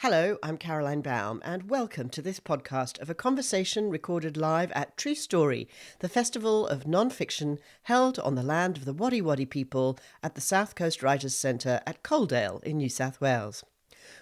Hello, I'm Caroline Baum, and welcome to this podcast of a conversation recorded live at True Story, the festival of non-fiction held on the land of the Wadi Wadi people at the South Coast Writers' Centre at Coaldale in New South Wales.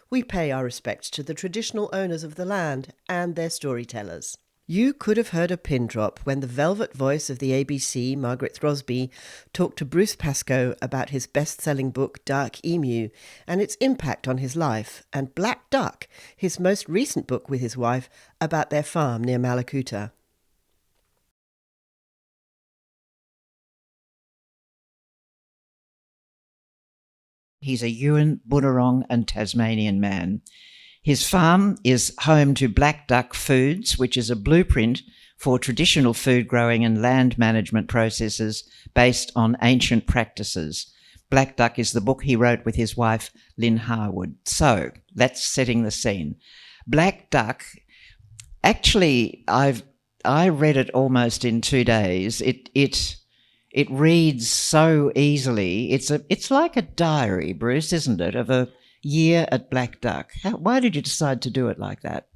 We pay our respects to the traditional owners of the land and their storytellers. You could have heard a pin drop when the velvet voice of the ABC, Margaret Throsby, talked to Bruce Pascoe about his best-selling book Dark Emu and its impact on his life, and Black Duck, his most recent book with his wife about their farm near Malakuta. He's a Yuin, Bunurong and Tasmanian man. His farm is home to Black Duck Foods, which is a blueprint for traditional food growing and land management processes based on ancient practices. Black Duck is the book he wrote with his wife, Lynn Harwood. So that's setting the scene. Black Duck, actually, I read it almost in 2 days. It reads so easily. It's like a diary, Bruce, isn't it, of a year at Black Duck. Why did you decide to do it like that?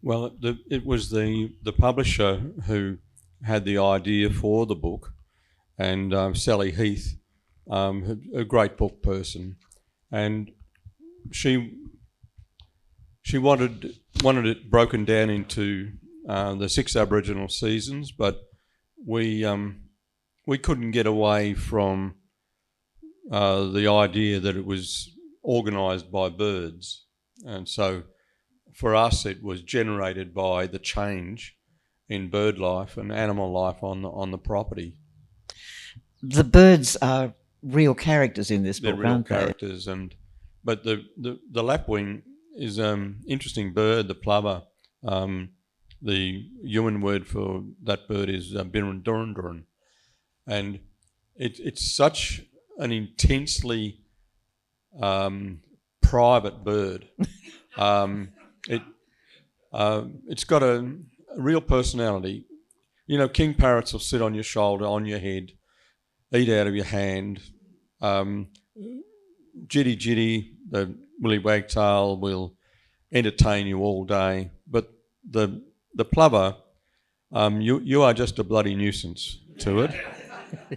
Well, it was the publisher who had the idea for the book, and Sally Heath, a great book person, and she wanted it broken down into the 6 Aboriginal seasons, but we couldn't get away from the idea that it was organised by birds, and so for us it was generated by the change in bird life and animal life on the property. The birds are real characters in this book, aren't they? They're real characters, but the lapwing is an interesting bird. The plover, the Yuin word for that bird is Bidwell-Maap, and it's such an intensely private bird. It's got a real personality. You know, king parrots will sit on your shoulder, on your head, eat out of your hand. Jitty, the willy wagtail, will entertain you all day. But the plover, you are just a bloody nuisance to it.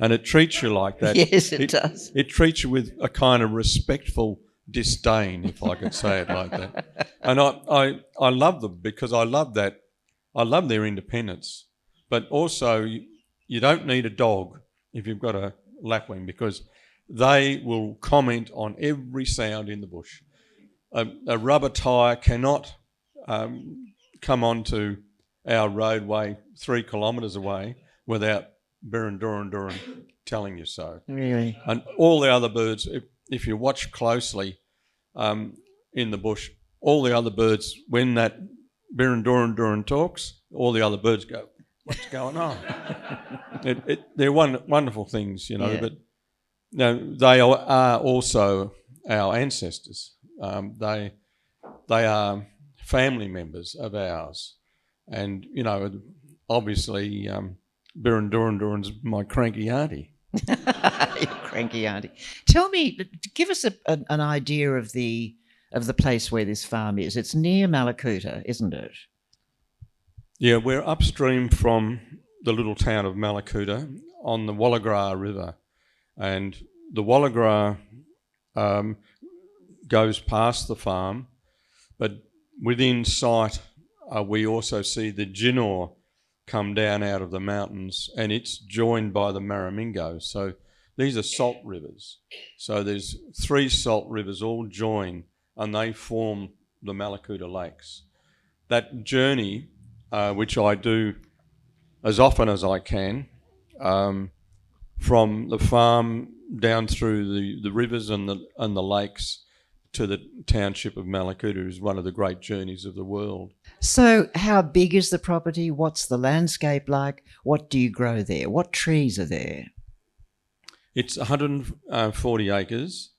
And it treats you like that. Yes, it does. It treats you with a kind of respectful disdain, if I could say it like that. And I love them because I love that. I love their independence. But also, you don't need a dog if you've got a lapwing, because they will comment on every sound in the bush. A rubber tyre cannot come onto our roadway 3 kilometres away without Duran telling you so. Really? And all the other birds, if you watch closely in the bush, all the other birds, when that Duran talks, all the other birds go, "What's going on?" They're wonderful things, you know. Yeah. But you know, they are also our ancestors. They are family members of ours, and you know, obviously. Duran's my cranky auntie. Your cranky auntie. Tell me, give us an idea of the place where this farm is. It's near Malakuta, isn't it? Yeah, we're upstream from the little town of Malakuta on the Wallagra River, and the Wallagra goes past the farm, but within sight we also see the Jinor come down out of the mountains, and it's joined by the Maramingo. So these are salt rivers. So there's 3 salt rivers all join, and they form the Malakuta Lakes. That journey, which I do as often as I can, from the farm down through the rivers and the lakes to the township of Malakuta, is one of the great journeys of the world. So how big is the property? What's the landscape like? What do you grow there? What trees are there? It's 140 acres,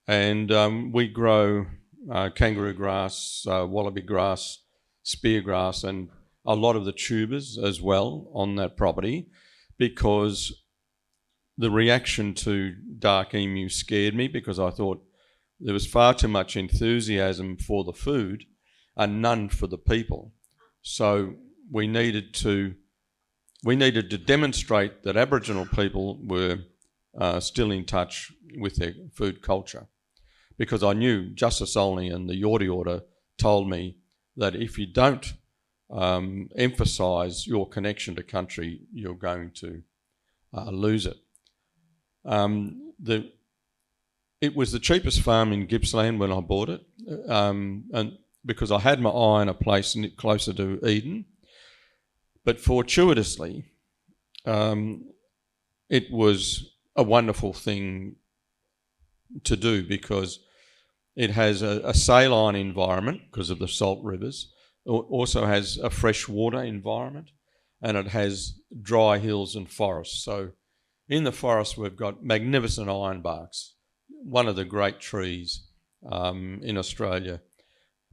and we grow kangaroo grass, wallaby grass, spear grass, and a lot of the tubers as well on that property, because the reaction to Dark Emu scared me, because I thought there was far too much enthusiasm for the food and none for the people. So we needed to demonstrate that Aboriginal people were still in touch with their food culture, because I knew Justice Olney and the Yorta Order told me that if you don't emphasise your connection to country, you're going to lose it. It was the cheapest farm in Gippsland when I bought it, and because I had my eye on a place closer to Eden. But fortuitously, it was a wonderful thing to do because it has a saline environment because of the salt rivers. It also has a freshwater environment, and it has dry hills and forests. So in the forest we've got magnificent ironbarks, one of the great trees in Australia,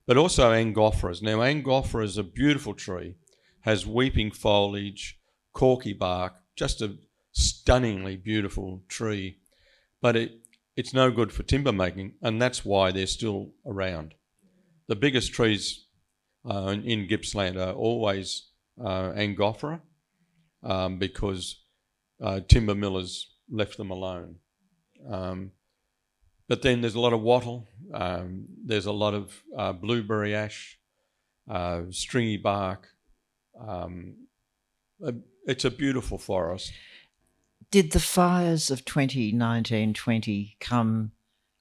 but also angophoras. Now angophora is a beautiful tree, has weeping foliage, corky bark, just a stunningly beautiful tree, but it's no good for timber making, and that's why they're still around. The biggest trees in Gippsland are always Angophora because timber millers left them alone. But then there's a lot of wattle, there's a lot of blueberry ash, stringy bark. It's a beautiful forest. Did the fires of 2019-20 come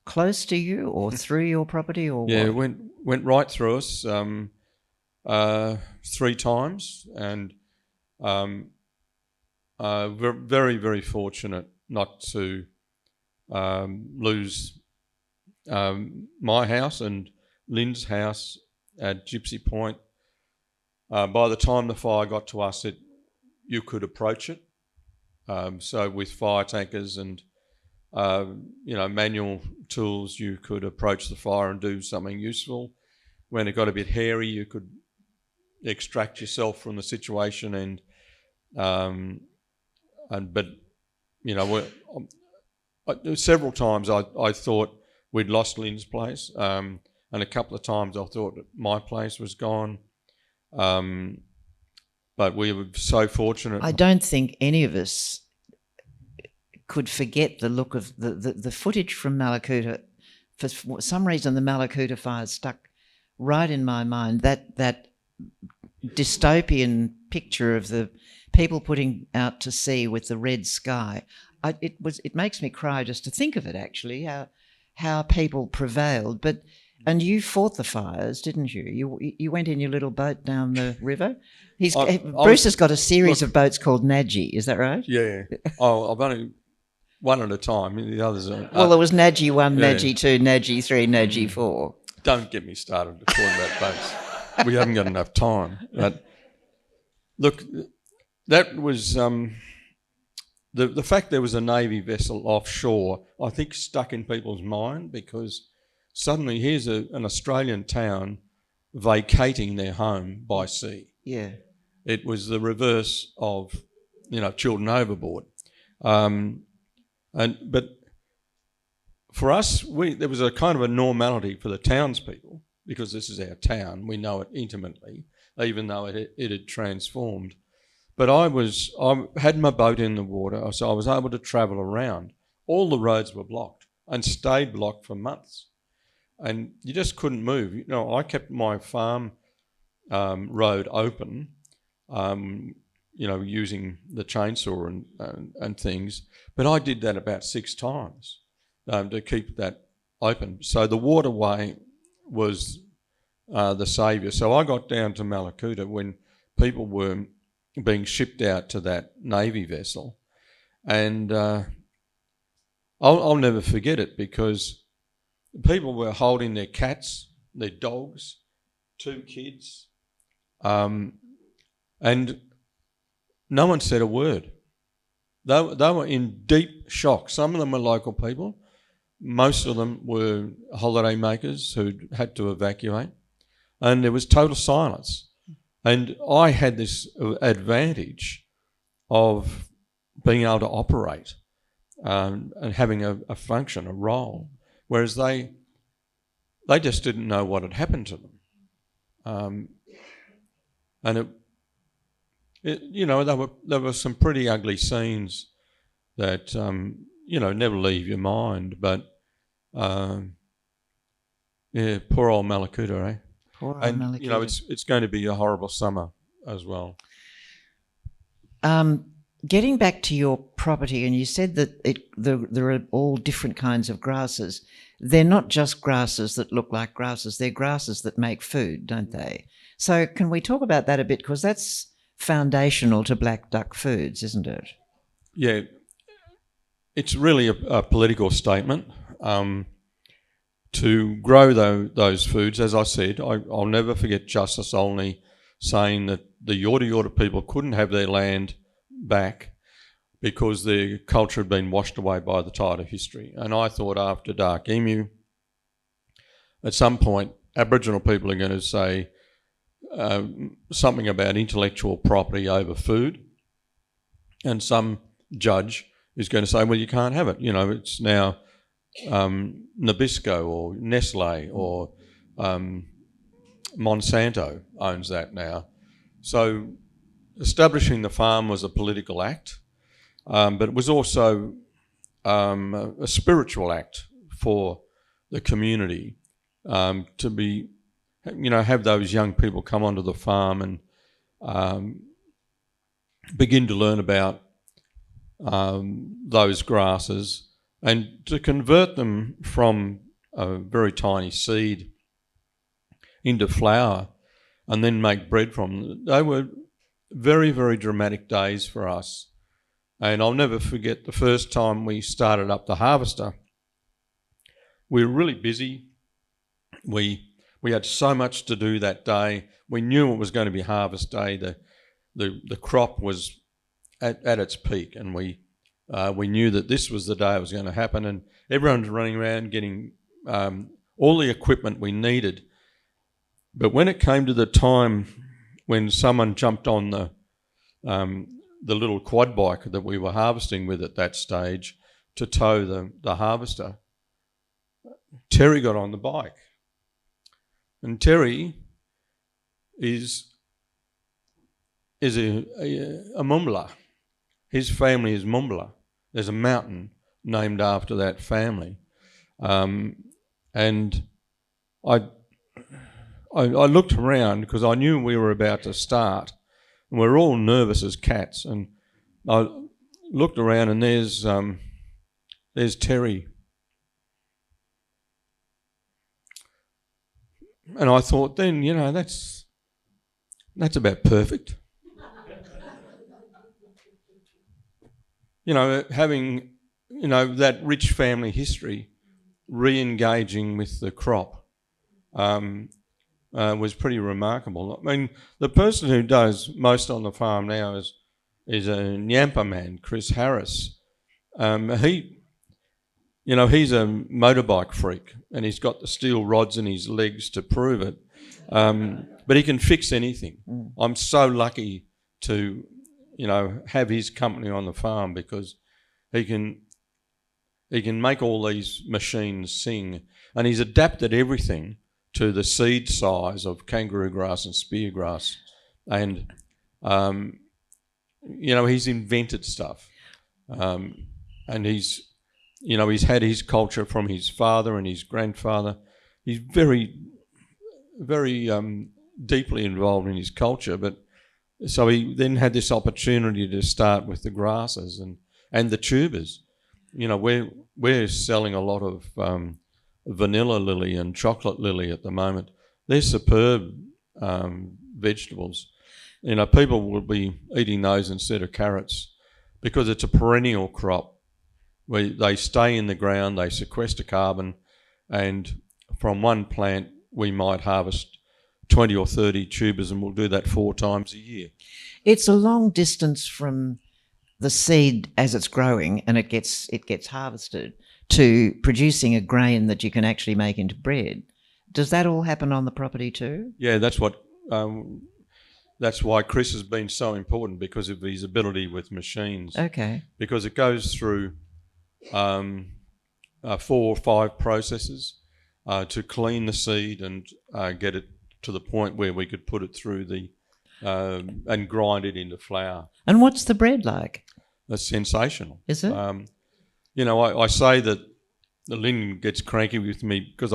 close to you or through your property, or Yeah, what? it went right through us 3 times, and very, very fortunate not to lose my house and Lynn's house at Gypsy Point. By the time the fire got to us, you could approach it. So with fire tankers and manual tools, you could approach the fire and do something useful. When it got a bit hairy, you could extract yourself from the situation, but several times I thought we'd lost Lynn's place, and a couple of times I thought that my place was gone. But we were so fortunate. I don't think any of us could forget the look of the footage from Malakuta. For some reason, the Malakuta fire stuck right in my mind. That dystopian picture of the people putting out to sea with the red sky. It makes me cry just to think of it. Actually, how people prevailed. And you fought the fires, didn't you? You went in your little boat down the river. Bruce has got a series of boats called Nadji. Is that right? Yeah. Oh, I've only one at a time. The others are... Well, there was Nadji 1, Nadji 2, Nadji 3, Nadji 4. Don't get me started talking about boats. We haven't got enough time. But look, that was... The fact there was a Navy vessel offshore, I think, stuck in people's mind, because suddenly here's an Australian town vacating their home by sea. Yeah. It was the reverse of, children overboard. But for us, there was a kind of a normality for the townspeople, because this is our town. We know it intimately, even though it had transformed. But I had my boat in the water, so I was able to travel around. All the roads were blocked and stayed blocked for months. And you just couldn't move. I kept my farm road open, using the chainsaw and things. But I did that about 6 times to keep that open. So the waterway was the saviour. So I got down to Malakuta when people were being shipped out to that Navy vessel. And I'll never forget it, because people were holding their cats, their dogs, 2 kids, and no one said a word. They were in deep shock. Some of them were local people. Most of them were holiday makers who had to evacuate. And there was total silence. And I had this advantage of being able to operate and having a function, a role, whereas they they just didn't know what had happened to them. And there were some pretty ugly scenes that never leave your mind. But poor old Malakuta, eh? Poor old And Malakuta. it's going to be a horrible summer as well. Getting back to your property, and you said that there are all different kinds of grasses. They're not just grasses that look like grasses, they're grasses that make food, don't they? So can we talk about that a bit? Because that's foundational to black duck foods, isn't it? Yeah, it's really a political statement. To grow those foods, as I said, I'll never forget Justice Olney saying that the Yorta Yorta people couldn't have their land back because their culture had been washed away by the tide of history. And I thought after Dark Emu, at some point, Aboriginal people are going to say something about intellectual property over food, and some judge is going to say, well, you can't have it. It's now Nabisco or Nestle or Monsanto owns that now. So establishing the farm was a political act, but it was also a spiritual act for the community to be, have those young people come onto the farm and begin to learn about those grasses and to convert them from a very tiny seed into flour and then make bread from them. They were very, very dramatic days for us. And I'll never forget the first time we started up the harvester. We were really busy. We had so much to do that day. We knew it was going to be harvest day. The crop was at its peak, and we knew that this was the day it was going to happen. And everyone's running around getting all the equipment we needed. But when it came to the time when someone jumped on the little quad bike that we were harvesting with at that stage to tow the harvester, Terry got on the bike. And Terry is a Mumbala. His family is Mumbala. There's a mountain named after that family. And I looked around because I knew we were about to start, and we were all nervous as cats. And I looked around, and there's Terry. And I thought, then that's about perfect. Having that rich family history, re-engaging with the crop. Was pretty remarkable. I mean, the person who does most on the farm now is a Nyampa man, Chris Harris. He's a motorbike freak, and he's got the steel rods in his legs to prove it. But he can fix anything. I'm so lucky to, have his company on the farm because he can make all these machines sing, and he's adapted everything to the seed size of kangaroo grass and spear grass. And, he's invented stuff. And he's had his culture from his father and his grandfather. He's very, very deeply involved in his culture. But so he then had this opportunity to start with the grasses and the tubers. We're selling a lot of vanilla lily and chocolate lily at the moment. They're superb vegetables. People will be eating those instead of carrots because it's a perennial crop where they stay in the ground, they sequester carbon, and from one plant we might harvest 20 or 30 tubers, and we'll do that 4 times a year. It's a long distance from the seed as it's growing and it gets harvested to producing a grain that you can actually make into bread. Does that all happen on the property too? Yeah, that's why Chris has been so important, because of his ability with machines. Okay. Because it goes through 4 or 5 processes. to clean the seed and get it to the point where we could put it through and grind it into flour. And what's the bread like? That's sensational. Is it? I say that Lynn gets cranky with me because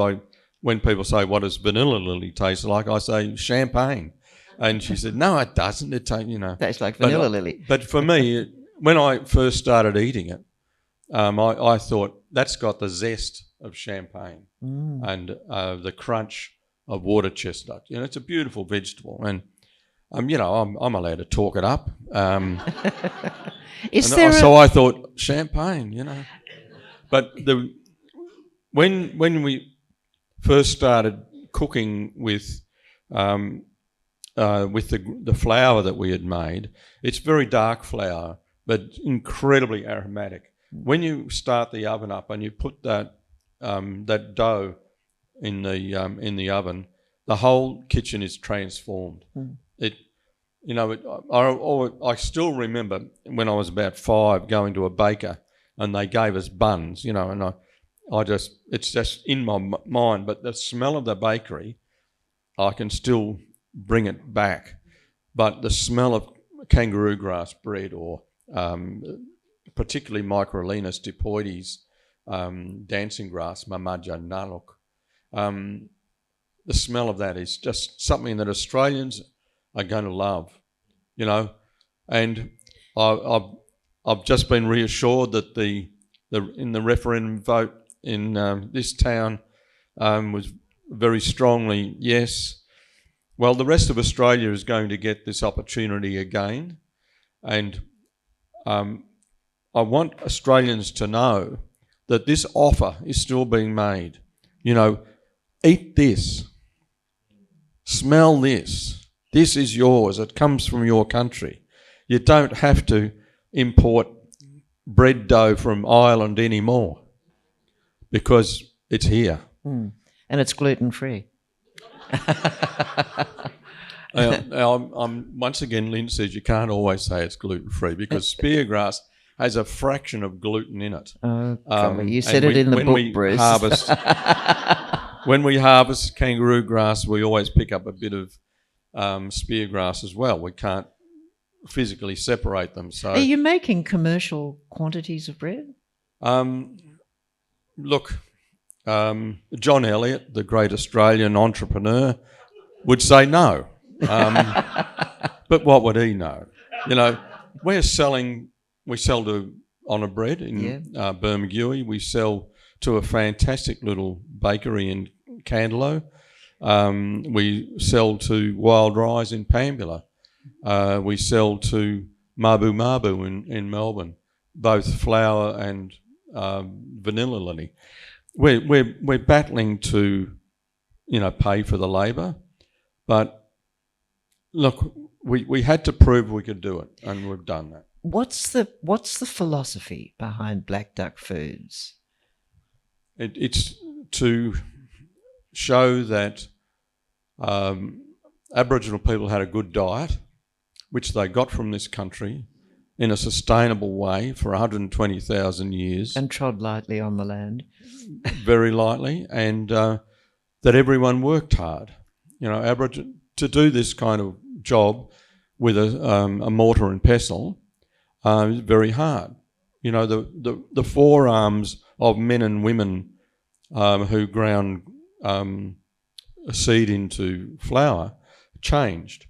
when people say, what does vanilla lily taste like, I say champagne. And she said, no, it doesn't. It tastes like vanilla lily. But for me, when I first started eating it, I thought that's got the zest of champagne and the crunch of water chestnut. It's a beautiful vegetable, and I'm allowed to talk it up. So I thought champagne, But when we first started cooking with the flour that we had made, it's very dark flour, but incredibly aromatic. When you start the oven up and you put that dough in the oven, the whole kitchen is transformed. I still remember when I was about 5 going to a baker and they gave us buns, and it's just in my mind. But the smell of the bakery, I can still bring it back. But the smell of kangaroo grass bread or particularly Microlenus dipoides, dancing grass, Mamaja Naluk, the smell of that is just something that Australians are going to love, And I've just been reassured that in the referendum vote in this town was very strongly yes. Well, the rest of Australia is going to get this opportunity again, and I want Australians to know that this offer is still being made. Eat this, smell this. This is yours. It comes from your country. You don't have to import bread dough from Ireland anymore because it's here. And it's gluten-free. I'm once again, Lynn says you can't always say it's gluten-free because speargrass has a fraction of gluten in it. Oh, you said it in the book, Bruce. When we harvest kangaroo grass, we always pick up a bit of speargrass as well. We can't physically separate them. So, are you making commercial quantities of bread? Look, John Elliott, the great Australian entrepreneur, would say no. But what would he know? We sell to Honour Bread in Bermagui. We sell to a fantastic little bakery in Candelo. We sell to Wild Rise in Pambula. We sell to Mabu in Melbourne, both flour and vanilla lily. We're battling to, pay for the labour, but look, we had to prove we could do it, and we've done that. What's the philosophy behind Black Duck Foods? It's to show that Aboriginal people had a good diet, which they got from this country in a sustainable way for 120,000 years. And trod lightly on the land. Very lightly, and that everyone worked hard. To do this kind of job with a mortar and pestle is very hard. The forearms of men and women who ground a seed into flour changed.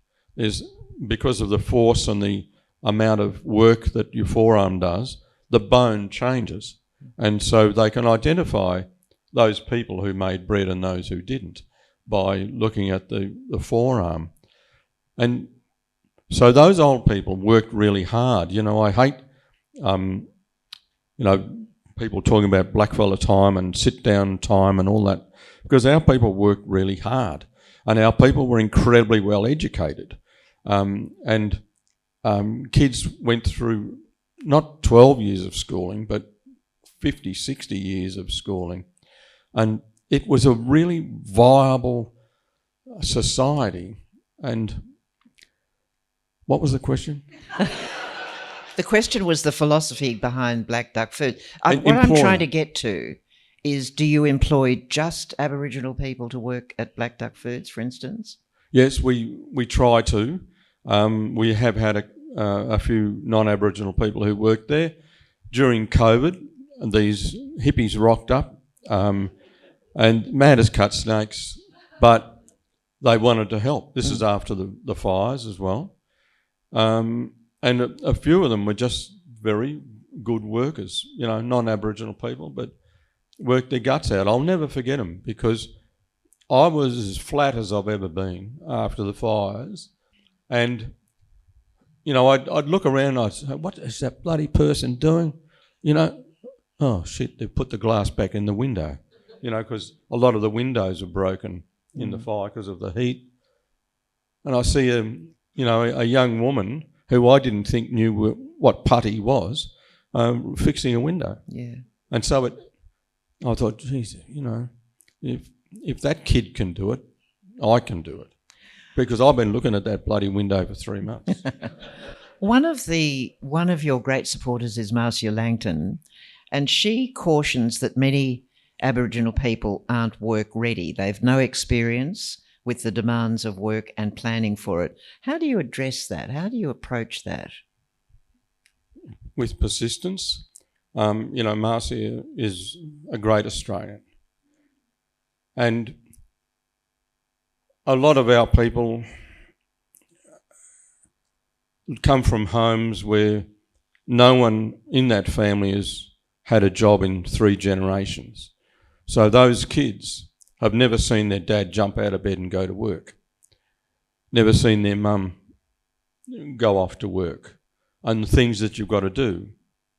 Because of the force and the amount of work that your forearm does, the bone changes. And so they can identify those people who made bread and those who didn't by looking at the forearm. And so those old people worked really hard. I hate, people talking about blackfella time and sit-down time and all that, because our people worked really hard and our people were incredibly well educated. And kids went through not 12 years of schooling, but 50, 60 years of schooling. And it was a really viable society. And what was the question? The question was the philosophy behind Black Duck Food. What I'm trying to get to is, do you employ just Aboriginal people to work at Black Duck Foods, for instance? Yes, we try to. We have had a few non-Aboriginal people who worked there. During COVID, these hippies rocked up and mad as cut snakes, but they wanted to help. This is after the fires as well. And a few of them were just very good workers, non-Aboriginal people, but worked their guts out. I'll never forget them because I was as flat as I've ever been after the fires. And, I'd look around and I'd say, what is that bloody person doing? Oh, shit, they've put the glass back in the window, because a lot of the windows were broken in the fire because of the heat. And I see a young woman who I didn't think knew what putty was, fixing a window. Yeah. And so I thought, geez, if that kid can do it, I can do it. Because I've been looking at that bloody window for 3 months. One of your great supporters is Marcia Langton, and she cautions that many Aboriginal people aren't work ready. They've no experience with the demands of work and planning for it. How do you address that? How do you approach that? With persistence. Marcia is a great Australian. And a lot of our people come from homes where no one in that family has had a job in 3 generations. So those kids have never seen their dad jump out of bed and go to work, never seen their mum go off to work. And the things that you've got to do,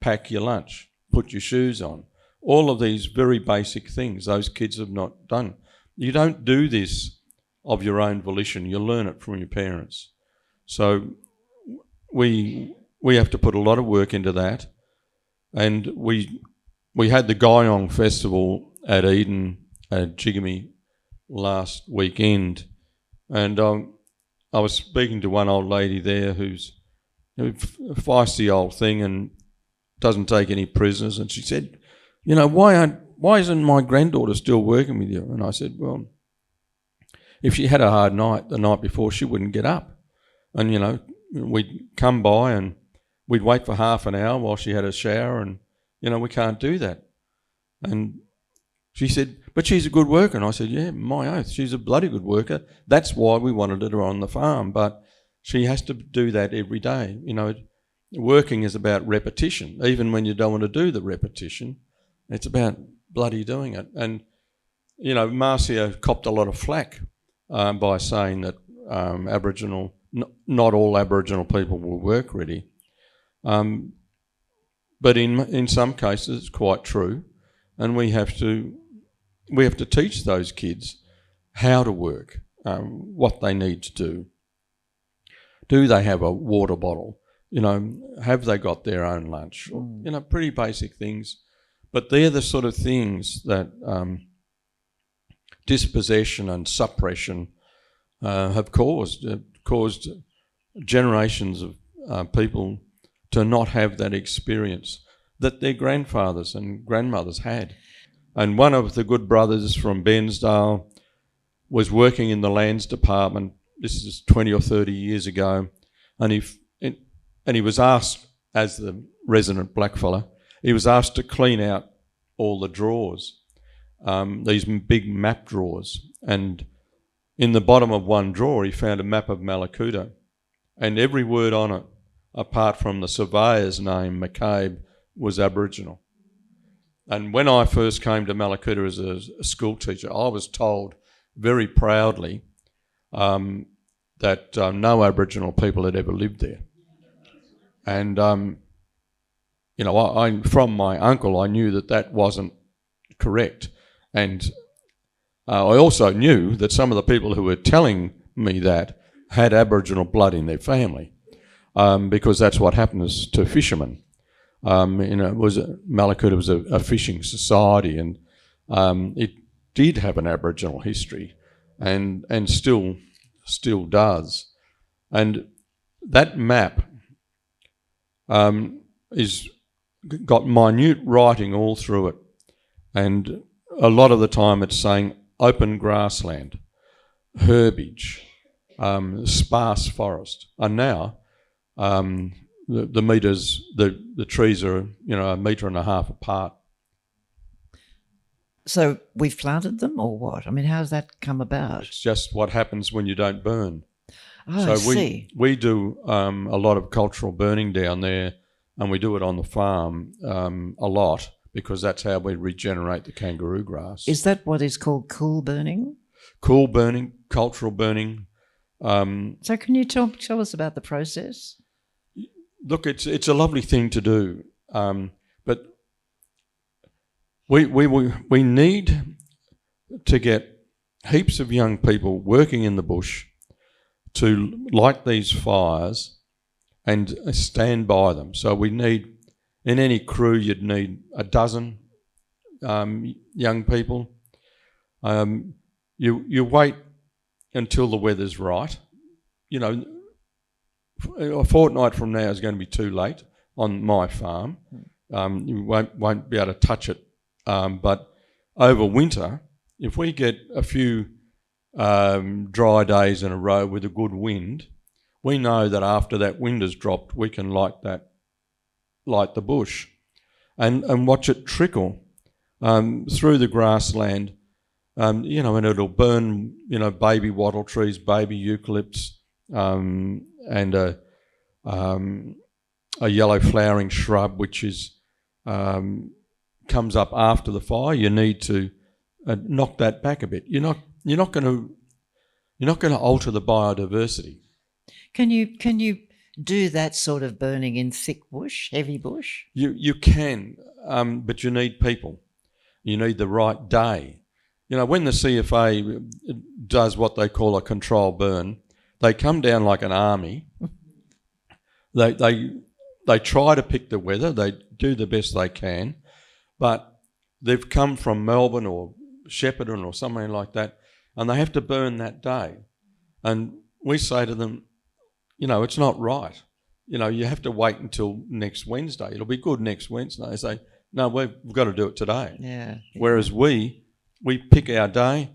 pack your lunch, put your shoes on, all of these very basic things those kids have not done. You don't do this of your own volition, you learn it from your parents. So we have to put a lot of work into that. And we had the Guyong Festival at Eden at Jigamy last weekend, and I was speaking to one old lady there who's a feisty old thing and doesn't take any prisoners, and she said, why isn't my granddaughter still working with you? And I said, well, if she had a hard night the night before, she wouldn't get up. And, we'd come by and we'd wait for half an hour while she had a shower, and, we can't do that. And she said, but she's a good worker. And I said, yeah, my oath, she's a bloody good worker. That's why we wanted her on the farm. But she has to do that every day. Working is about repetition. Even when you don't want to do the repetition, it's about bloody doing it. And, Marcia copped a lot of flack by saying that not all Aboriginal people were work ready. But in some cases it's quite true. And we have to teach those kids how to work, what they need to do. Do they have a water bottle? Have they got their own lunch? Pretty basic things. But they're the sort of things that dispossession and suppression have caused generations of people to not have that experience that their grandfathers and grandmothers had. And one of the good brothers from Bairnsdale was working in the lands department, this is 20 or 30 years ago, and he was asked, as the resident blackfella, he was asked to clean out all the drawers, these big map drawers. And in the bottom of one drawer, he found a map of Malakuta, and every word on it, apart from the surveyor's name, McCabe, was Aboriginal. And when I first came to Malakuta as a school teacher, I was told very proudly that no Aboriginal people had ever lived there. And, I from my uncle, I knew that wasn't correct. And I also knew that some of the people who were telling me that had Aboriginal blood in their family, because that's what happens to fishermen. Malakuta was a fishing society, and it did have an Aboriginal history, and still does. And that map is got minute writing all through it, and a lot of the time it's saying open grassland, herbage, sparse forest, and now the meters, the trees are 1.5 metres apart. So we've planted them, or what? I mean, how's that come about? It's just what happens when you don't burn. Oh, So I see. we do a lot of cultural burning down there, and we do it on the farm a lot because that's how we regenerate the kangaroo grass. Is that what is called cool burning? Cool burning, cultural burning. So can you tell us about the process? Look, it's a lovely thing to do, but we need to get heaps of young people working in the bush to light these fires and stand by them. So we need, in any crew, you'd need 12 young people. You wait until the weather's right. A fortnight from now is going to be too late on my farm. You won't be able to touch it. But over winter, if we get a few dry days in a row with a good wind, we know that after that wind has dropped, we can light the bush and watch it trickle through the grassland, and it'll burn, baby wattle trees, baby eucalypts, and a yellow flowering shrub, which is comes up after the fire. You need to knock that back a bit. You're not going to alter the biodiversity. Can you do that sort of burning in thick bush, heavy bush? You can, but you need people. You need the right day. When the CFA does what they call a control burn, they come down like an army. They try to pick the weather. They do the best they can, but they've come from Melbourne or Shepparton or somewhere like that, and they have to burn that day. And we say to them, it's not right. You have to wait until next Wednesday. It'll be good next Wednesday. They say, no, we've got to do it today. Yeah. Whereas we pick our day,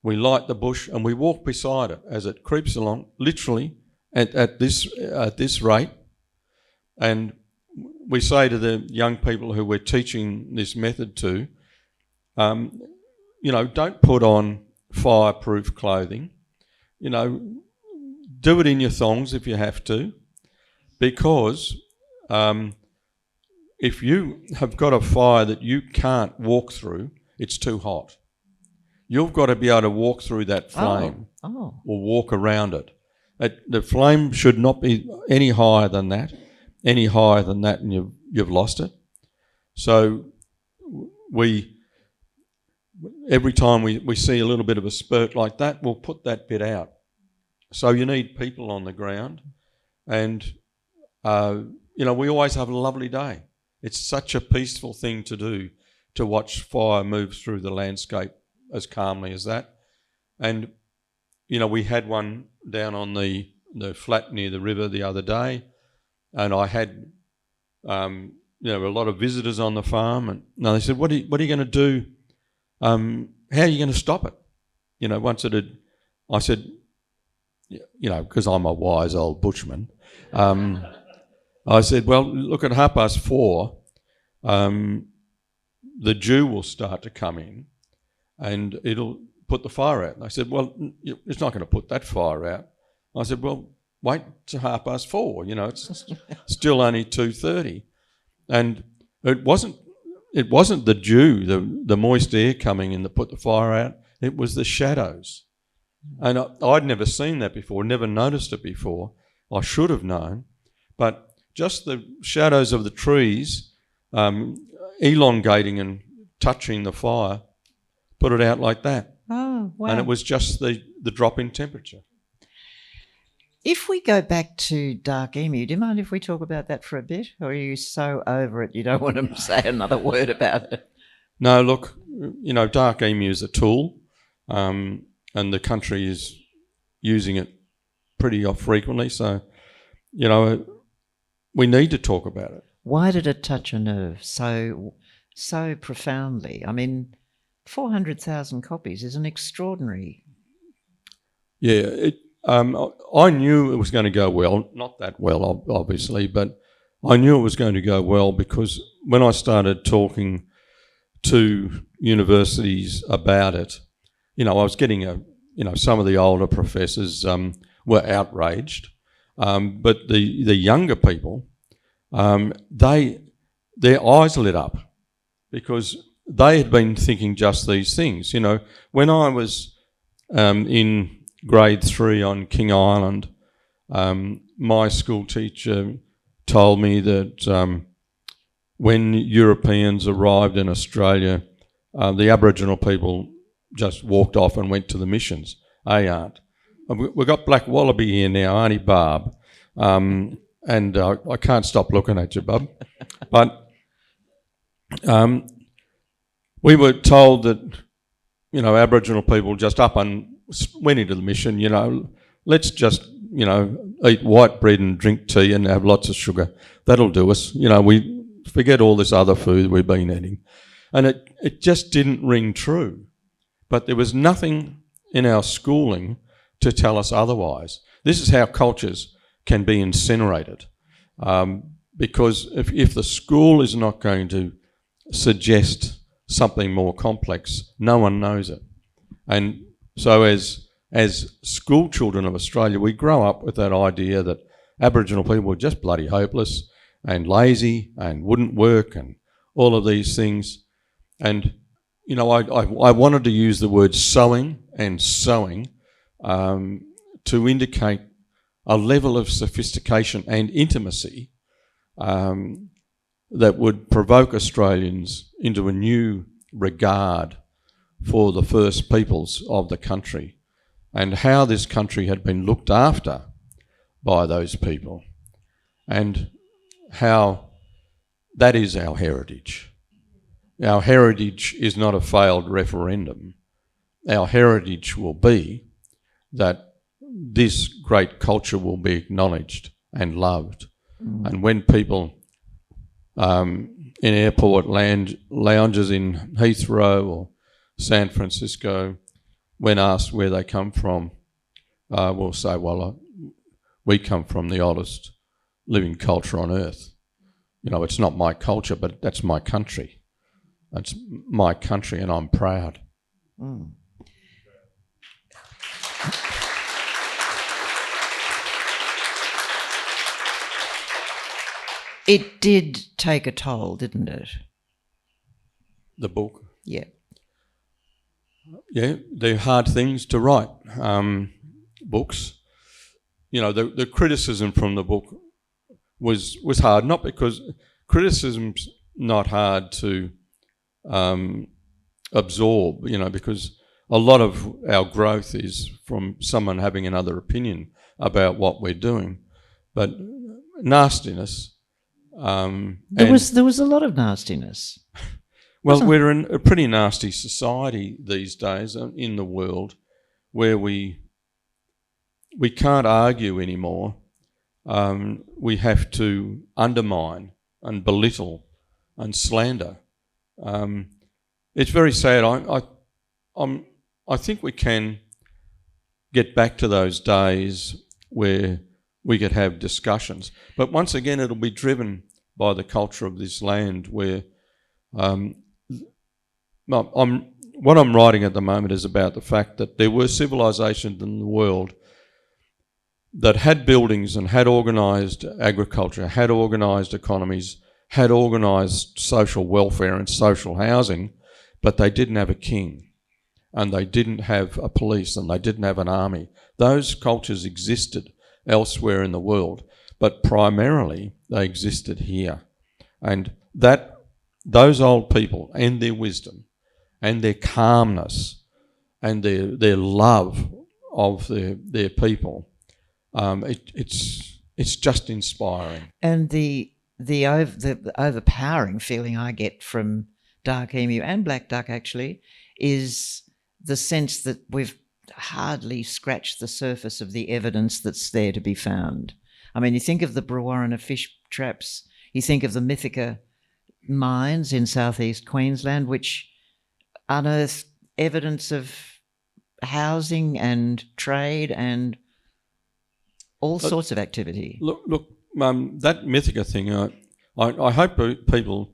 we light the bush, and we walk beside it as it creeps along, literally at this rate. And we say to the young people who we're teaching this method to, don't put on fireproof clothing. Do it in your thongs if you have to, because if you have got a fire that you can't walk through, it's too hot. You've got to be able to walk through that flame or walk around it. The flame should not be any higher than that. Any higher than that, and you've lost it. So every time we see a little bit of a spurt like that, we'll put that bit out. So you need people on the ground, and we always have a lovely day. It's such a peaceful thing to do, to watch fire move through the landscape as calmly as that. And we had one down on the flat near the river the other day, and I had a lot of visitors on the farm, and they said, "What are you going to do? How are you going to stop it?" Once it had, I said, because I'm a wise old bushman, I said, "Well, look, at 4:30, the dew will start to come in, and it'll put the fire out." And I said, "Well, it's not going to put that fire out." I said, "Well, wait to 4:30. It's still only 2:30." And it wasn't the dew, the moist air coming in that put the fire out. It was the shadows. And I'd never seen that before, never noticed it before. I should have known. But just the shadows of the trees elongating and touching the fire put it out like that. Oh, wow. And it was just the drop in temperature. If we go back to Dark Emu, do you mind if we talk about that for a bit? Or are you so over it you don't want to say another word about it? No, look, Dark Emu is a tool, and the country is using it pretty frequently. So, we need to talk about it. Why did it touch a nerve so profoundly? I mean, 400,000 copies is an extraordinary. Yeah, I knew it was going to go well. Not that well, obviously, but I knew it was going to go well because when I started talking to universities about it, I was getting some of the older professors were outraged, but the younger people, their eyes lit up because they had been thinking just these things. When I was in grade 3 on King Island, my school teacher told me that when Europeans arrived in Australia, the Aboriginal people just walked off and went to the missions. Hey, Aunt, we've got Black Wallaby here now, Auntie Barb, and I can't stop looking at you, Bub. But we were told that, Aboriginal people just up and went into the mission, let's just, eat white bread and drink tea and have lots of sugar. That'll do us. We forget all this other food we've been eating. And it just didn't ring true. But there was nothing in our schooling to tell us otherwise. This is how cultures can be incinerated. Because if the school is not going to suggest something more complex, no one knows it. And so as school children of Australia, we grow up with that idea that Aboriginal people were just bloody hopeless and lazy and wouldn't work and all of these things. And, I wanted to use the word sewing and sewing to indicate a level of sophistication and intimacy that would provoke Australians into a new regard for the first peoples of the country and how this country had been looked after by those people and how that is our heritage. Our heritage is not a failed referendum. Our heritage will be that this great culture will be acknowledged and loved. And when people in airport lounges in Heathrow or San Francisco, when asked where they come from, will say, well, we come from the oldest living culture on earth. It's not my culture, but that's my country. It's my country and I'm proud. Mm. It did take a toll, didn't it? The book? Yeah. Yeah, they're hard things to write, books. The criticism from the book was hard, not because criticism's not hard to absorb, because a lot of our growth is from someone having another opinion about what we're doing. But nastiness. There was a lot of nastiness. Well, we're in a pretty nasty society these days in the world where we can't argue anymore. We have to undermine and belittle and slander. It's very sad. I think we can get back to those days where we could have discussions. But once again, it'll be driven by the culture of this land where what I'm writing at the moment is about the fact that there were civilisations in the world that had buildings and had organised agriculture, had organised economies, had organised social welfare and social housing, but they didn't have a king and they didn't have a police and they didn't have an army. Those cultures existed elsewhere in the world, but primarily they existed here. And those old people and their wisdom and their calmness and their love of their people, it's just inspiring. And the overpowering feeling I get from Dark Emu and Black Duck actually is the sense that we've hardly scratched the surface of the evidence that's there to be found. I mean, you think of the Brewarrina fish traps, you think of the Mythica mines in southeast Queensland, which unearthed evidence of housing and trade and all sorts of activity. Look, that Mythica thing, I hope people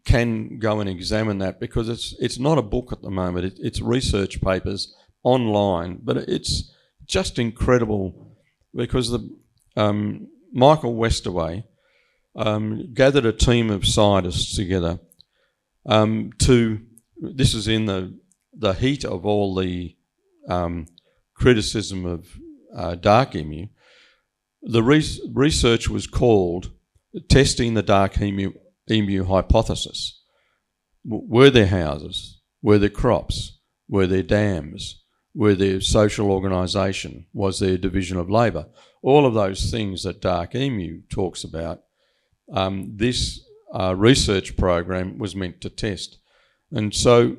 can go and examine that, because it's not a book at the moment. It's research papers online, but it's just incredible, because the Michael Westaway gathered a team of scientists together this is in the heat of all the criticism of Dark Emu. The research was called Testing the Dark Emu Hypothesis. Were there houses? Were there crops? Were there dams? Were there social organisation? Was there division of labour? All of those things that Dark Emu talks about, this research program was meant to test. And so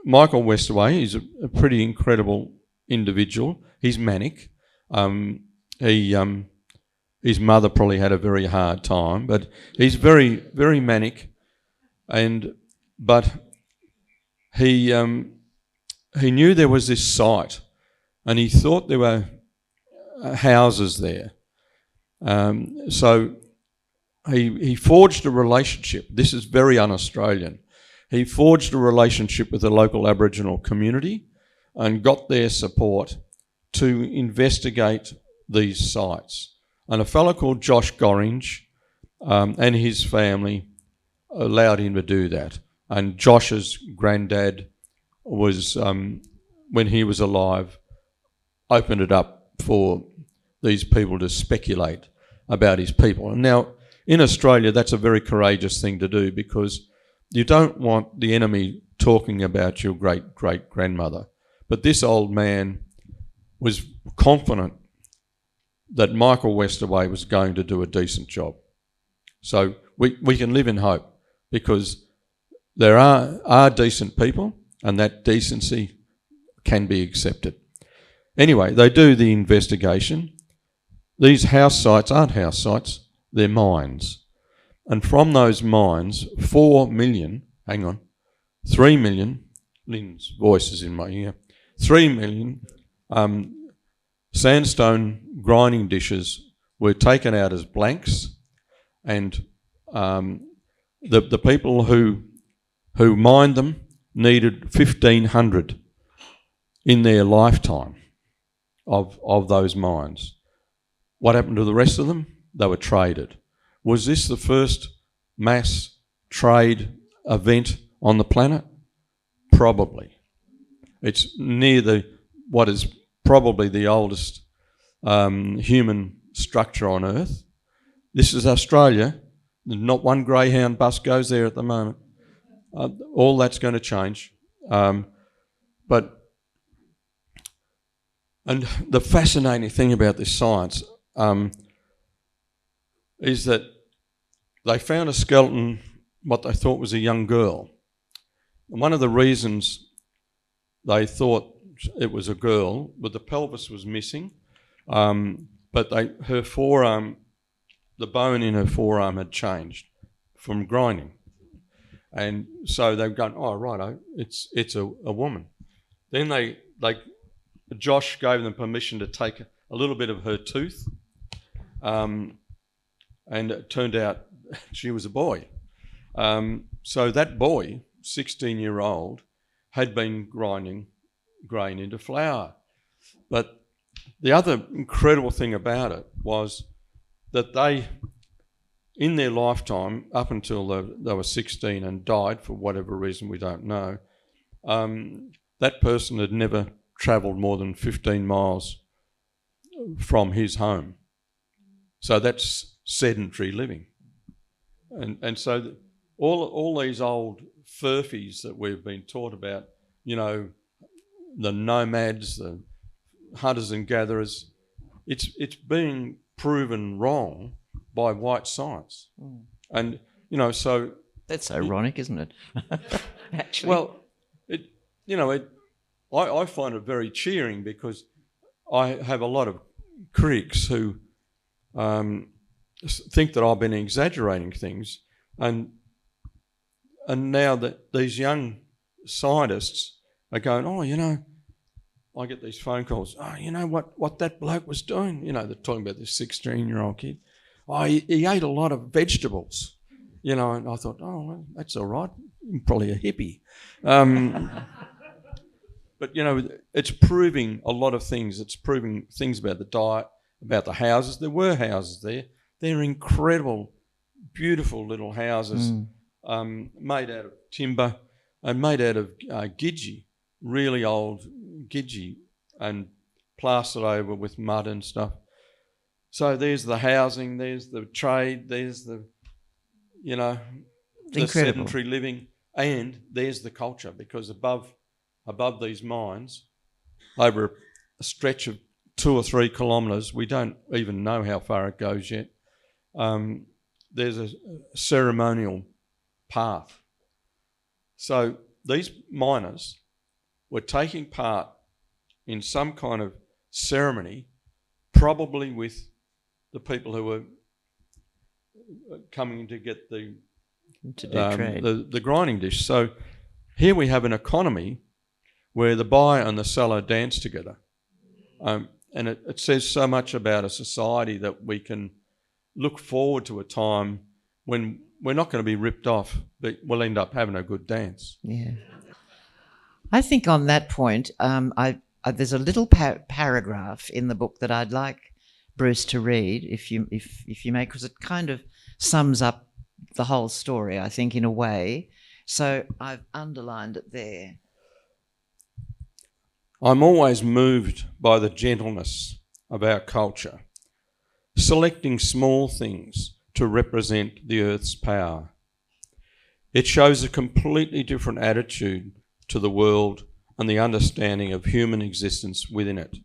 Michael Westaway is a pretty incredible individual. He's manic. His mother probably had a very hard time, but he's very, very manic. But he knew there was this site, and he thought there were houses there. So he forged a relationship. This is very un-Australian. He forged a relationship with the local Aboriginal community and got their support to investigate these sites. And a fellow called Josh Gorringe and his family allowed him to do that. And Josh's granddad was, when he was alive, opened it up for these people to speculate about his people. And now, in Australia, that's a very courageous thing to do, because you don't want the enemy talking about your great-great-grandmother. But this old man was confident that Michael Westaway was going to do a decent job. So we can live in hope, because there are decent people, and that decency can be accepted. Anyway, they do the investigation. These house sites aren't house sites, they're mines. And from those mines, 3 million, Lynn's voice is in my ear, 3 million sandstone grinding dishes were taken out as blanks, and the people who mined them needed 1,500 in their lifetime of those mines. What happened to the rest of them? They were traded. Was this the first mass trade event on the planet? Probably. It's near what is probably the oldest human structure on Earth. This is Australia. Not one Greyhound bus goes there at the moment. All that's going to change. And the fascinating thing about this science is that they found a skeleton, what they thought was a young girl. And one of the reasons they thought it was a girl, but the pelvis was missing, but her forearm, the bone in her forearm had changed from grinding. And so they've gone, oh, righto, it's a woman. Then Josh gave them permission to take a little bit of her tooth, and it turned out she was a boy. So that boy, 16-year-old, had been grinding grain into flour. But the other incredible thing about it was that they, in their lifetime, up until they were 16 and died for whatever reason we don't know, that person had never travelled more than 15 miles from his home. So that's sedentary living. And so all these old furfies that we've been taught about, you know, the nomads, the hunters and gatherers, it's being proven wrong by white science. And, you know, so... That's ironic, isn't it? Actually. Well, I find it very cheering, because I have a lot of critics who think that I've been exaggerating things, and now that these young scientists are going, oh, I get these phone calls. Oh, you know what that bloke was doing? They're talking about this 16-year-old kid. Oh, he ate a lot of vegetables. And I thought, oh, well, that's all right. I'm probably a hippie. But, it's proving a lot of things. It's proving things about the diet, about the houses. There were houses there. They're incredible, beautiful little houses made out of timber and made out of gidgee, really old gidgee, and plastered over with mud and stuff. So there's the housing, there's the trade, there's the sedentary living, and there's the culture, because above these mines, over a stretch of 2 or 3 kilometres, we don't even know how far it goes yet, there's a ceremonial path. So these miners were taking part in some kind of ceremony, probably with the people who were coming to get the grinding dish. So here we have an economy where the buyer and the seller dance together. And it says so much about a society that we can look forward to a time when we're not going to be ripped off, but we'll end up having a good dance. Yeah. I think on that point, there's a little paragraph in the book that I'd like Bruce to read, if you may, because it kind of sums up the whole story, I think, in a way. So I've underlined it there. I'm always moved by the gentleness of our culture, selecting small things to represent the earth's power. It shows a completely different attitude to the world and the understanding of human existence within it.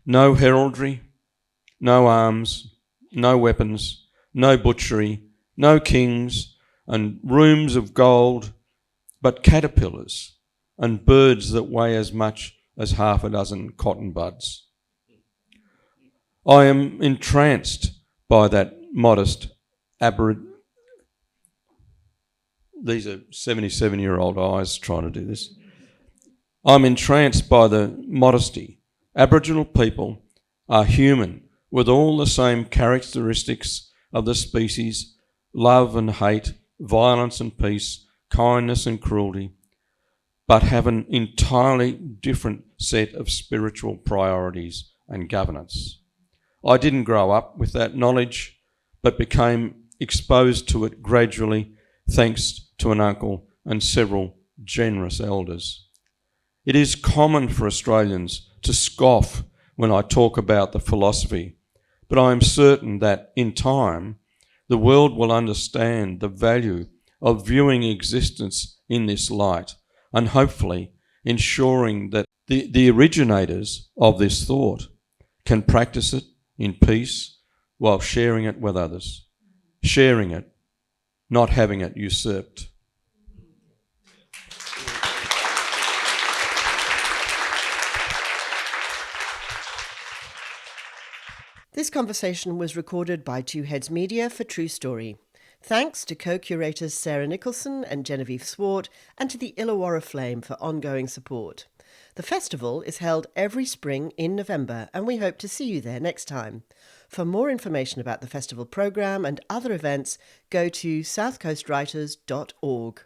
No heraldry, no arms, no weapons, no butchery, no kings and rooms of gold, but caterpillars and birds that weigh as much as half a dozen cotton buds. I am entranced by that modest These are 77-year-old eyes trying to do this. I'm entranced by the modesty. Aboriginal people are human with all the same characteristics of the species: love and hate, violence and peace, kindness and cruelty, but have an entirely different set of spiritual priorities and governance. I didn't grow up with that knowledge, but became exposed to it gradually, thanks to an uncle and several generous elders. It is common for Australians to scoff when I talk about the philosophy, but I am certain that in time the world will understand the value of viewing existence in this light, and hopefully ensuring that the originators of this thought can practice it in peace while sharing it with others. Sharing it, not having it usurped. This conversation was recorded by Two Heads Media for True Story. Thanks to co-curators Sarah Nicholson and Genevieve Swart, and to the Illawarra Flame for ongoing support. The festival is held every spring in November, and we hope to see you there next time. For more information about the festival programme and other events, go to southcoastwriters.org.